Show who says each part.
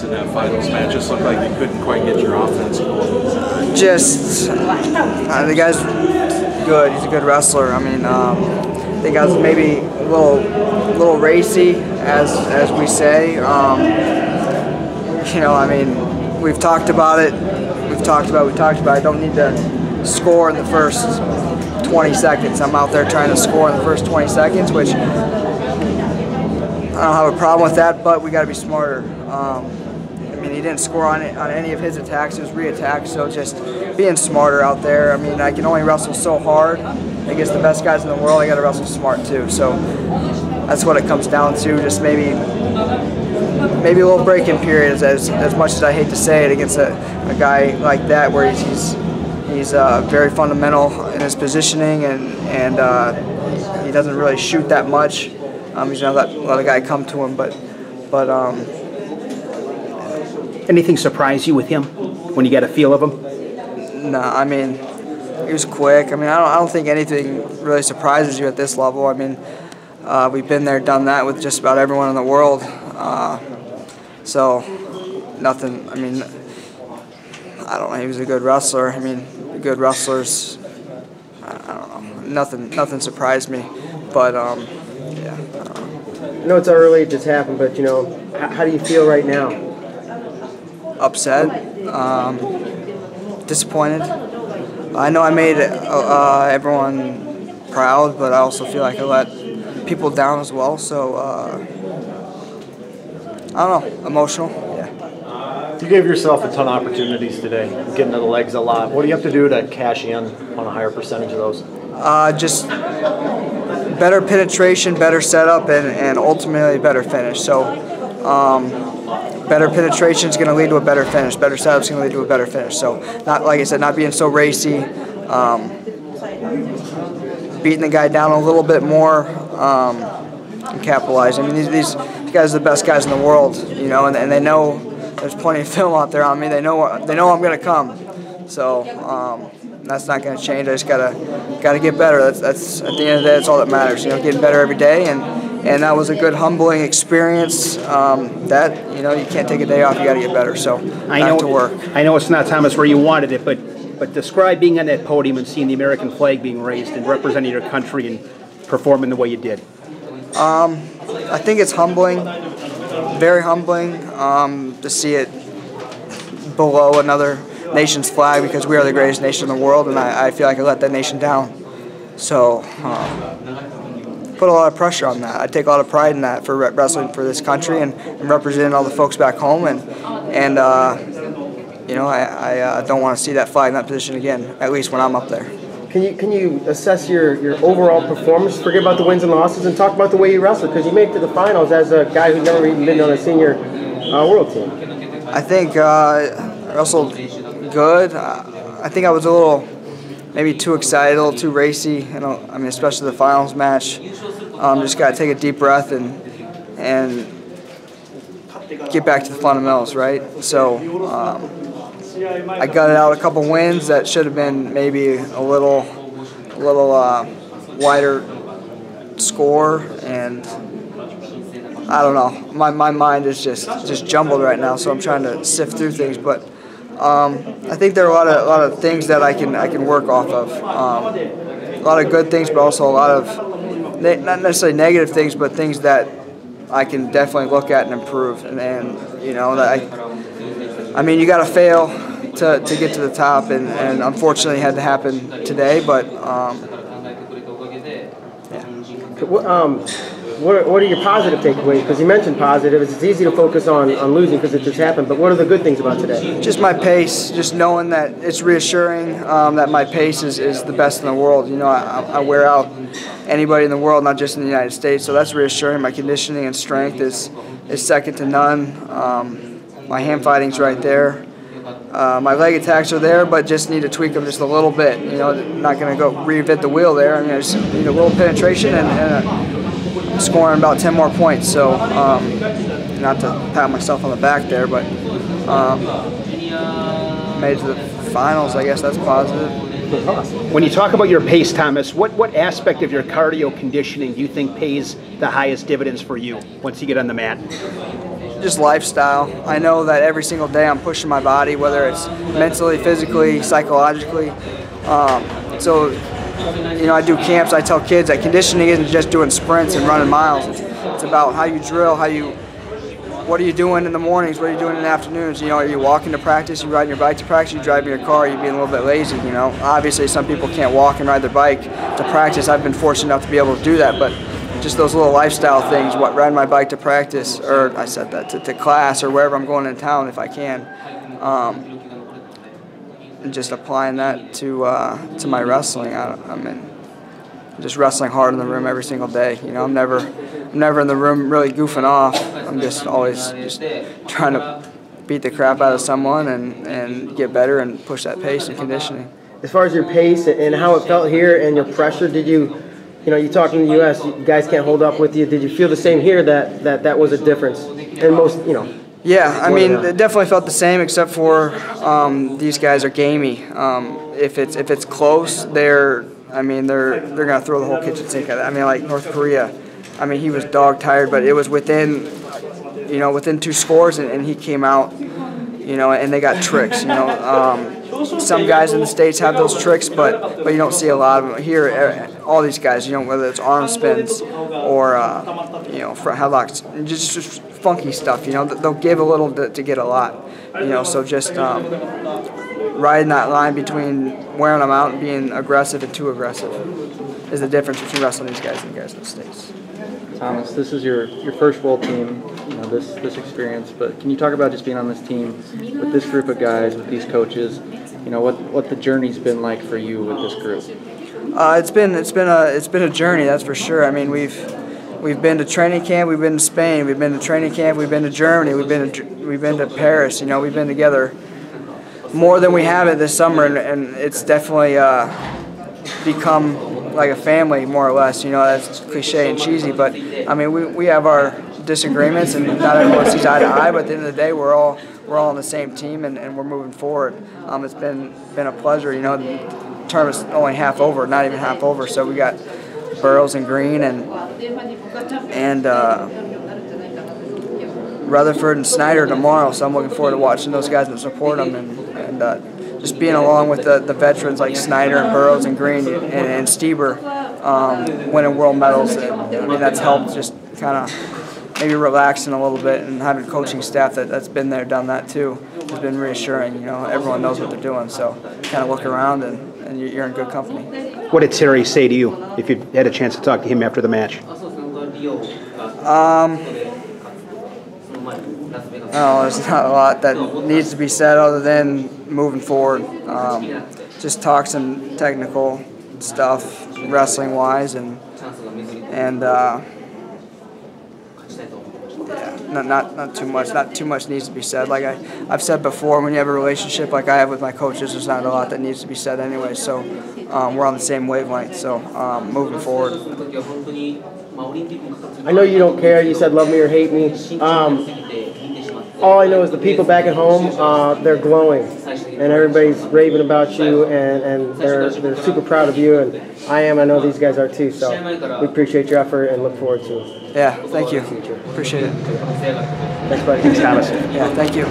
Speaker 1: in that finals match? Just looked like you couldn't quite get your offense going.
Speaker 2: Just, the guy's good. He's a good wrestler. I mean, I think I was maybe a little racy, as we say. You know, I mean, we've talked about it. We've talked about it. I don't need to score in the first 20 seconds. I'm out there trying to score in the first 20 seconds, which I don't have a problem with that, but we got to be smarter. I mean, he didn't score on any of his attacks. It was re-attacks, so just being smarter out there. I mean, I can only wrestle so hard against the best guys in the world. I got to wrestle smart too. So that's what it comes down to. Just maybe a little break-in period, as much as I hate to say it, against a guy like that, where he's very fundamental in his positioning, and he doesn't really shoot that much. He's gonna let a guy come to him, but
Speaker 3: anything surprise you with him when you get a feel of him?
Speaker 2: No, I mean, he was quick. I mean, I don't think anything really surprises you at this level. I mean, we've been there, done that with just about everyone in the world. So nothing. I mean, I don't know. He was a good wrestler. I mean, good wrestlers. I don't know. Nothing surprised me, but yeah.
Speaker 4: I know it's early, it just happened, but you know, how do you feel right now?
Speaker 2: Upset, disappointed. I know I made everyone proud, but I also feel like I let people down as well. So I don't know, emotional. Yeah.
Speaker 5: You gave yourself a ton of opportunities today, getting to the legs a lot. What do you have to do to cash in on a higher percentage of those?
Speaker 2: Just better penetration, better setup, and ultimately better finish. So better penetration is going to lead to a better finish. Better setup is going to lead to a better finish. So, not like I said, not being so racy, beating the guy down a little bit more, and capitalizing. I mean, these guys are the best guys in the world, you know, and they know there's plenty of film out there on me. They know I'm going to come. So that's not going to change. I just gotta get better. That's at the end of the day, that's all that matters. You know, getting better every day, and that was a good humbling experience. That, you know, you can't take a day off. You got to get better. So back to work.
Speaker 3: I know it's not, Thomas, where you wanted it, but describe being on that podium and seeing the American flag being raised and representing your country and performing the way you did.
Speaker 2: I think it's humbling, very humbling, to see it below another nation's flag, because we are the greatest nation in the world, and I feel like I let that nation down. So put a lot of pressure on that. I take a lot of pride in that, for wrestling for this country and representing all the folks back home, and you know, I don't want to see that flag in that position again, at least when I'm up there.
Speaker 4: Can you assess your overall performance? Forget about the wins and losses and talk about the way you wrestled, because you made it to the finals as a guy who's never even been on a senior world team.
Speaker 2: I think I wrestled good. I think I was a little, maybe too excited, a little too racy. You know, I mean, especially the finals match. Just got to take a deep breath and get back to the fundamentals, right? So I gutted out a couple wins that should have been maybe a little wider score, and I don't know. My mind is just jumbled right now, so I'm trying to sift through things, but. I think there are a lot of things that I can work off of. A lot of good things, but also a lot of not necessarily negative things, but things that I can definitely look at and improve. And you know, I mean, you got to fail to get to the top, and unfortunately, it had to happen today. But yeah. What are your positive takeaways? Because you mentioned positive. It's easy to focus on losing because it just happened, but what are the good things about today? Just my pace, just knowing that it's reassuring that my pace is the best in the world. You know, I wear out anybody in the world, not just in the United States, so that's reassuring. My conditioning and strength is second to none. My hand fighting's right there. My leg attacks are there, but just need to tweak them just a little bit. You know, not going to go reinvent the wheel there. I mean, I just need a little penetration and scoring about 10 more points. So not to pat myself on the back there, but made it to the finals. I guess that's positive.
Speaker 3: When you talk about your pace, Thomas, what aspect of your cardio conditioning do you think pays the highest dividends for you once you get on the mat?
Speaker 2: just lifestyle. I know that every single day I'm pushing my body, whether it's mentally, physically, psychologically. So, you know, I do camps. I tell kids that conditioning isn't just doing sprints and running miles. It's about how you drill, what are you doing in the mornings, what are you doing in the afternoons? You know, are you walking to practice, you riding your bike to practice, you driving your car, are you being a little bit lazy, you know? Obviously some people can't walk and ride their bike to practice. I've been fortunate enough to be able to do that, but just those little lifestyle things, riding my bike to practice, or I said that, to class or wherever I'm going in town if I can. And just applying that to my wrestling. I'm just wrestling hard in the room every single day. You know, I'm never in the room really goofing off. I'm just always just trying to beat the crap out of someone and get better and push that pace and conditioning.
Speaker 4: As far as your pace and how it felt here and your pressure, did you you talk in the U.S., you guys can't hold up with you. Did you feel the same here that was a difference? And most,
Speaker 2: Yeah, I mean, it definitely felt the same, except for these guys are gamey. If it's close, they're gonna throw the whole kitchen sink at it. I mean, like North Korea. I mean, he was dog tired, but it was within 2 scores, and he came out, and they got tricks. Some guys in the States have those tricks, but you don't see a lot of them here. All these guys, whether it's arm spins or front headlocks, just funky stuff. They'll give a little to get a lot. So just riding that line between wearing them out and being aggressive and too aggressive is the difference between wrestling these guys and the guys in the States.
Speaker 6: Thomas, this is your first world team, this experience, but can you talk about just being on this team with this group of guys, with these coaches, what the journey's been like for you with this group?
Speaker 2: It's been a journey, that's for sure. I mean, we've been to training camp, we've been to Spain, we've been to training camp, we've been to Germany, we've been to Paris. We've been together more than we have it this summer, and it's definitely become like a family, more or less. That's cliche and cheesy, but I mean, we have our disagreements, and not everyone sees eye to eye. But at the end of the day, we're all on the same team, and we're moving forward. It's been a pleasure. The tournament's only half over, not even half over. So we got Burroughs and Green and Rutherford and Snyder tomorrow. So I'm looking forward to watching those guys and support them, and just being along with the veterans like Snyder and Burroughs and Green and Stieber winning world medals. I mean, that's helped just kind of maybe relaxing a little bit, and having coaching staff that's been there, done that too, has been reassuring. Everyone knows what they're doing, so kind of look around and you're in good company.
Speaker 3: What did Terry say to you, if you had a chance to talk to him after the match?
Speaker 2: No, there's not a lot that needs to be said other than moving forward. Just talk some technical stuff, wrestling-wise, and yeah, not too much. Not too much needs to be said. Like I've said before, when you have a relationship like I have with my coaches, there's not a lot that needs to be said anyway. So we're on the same wavelength. So moving forward.
Speaker 4: I know you don't care. You said love me or hate me. All I know is the people back at home, they're glowing, and everybody's raving about you, and they're super proud of you, and I know these guys are too, so we appreciate your effort and look forward to it.
Speaker 2: Yeah, thank you. Appreciate it.
Speaker 4: Thanks, buddy.
Speaker 3: Thanks, Thomas.
Speaker 2: Yeah, thank you.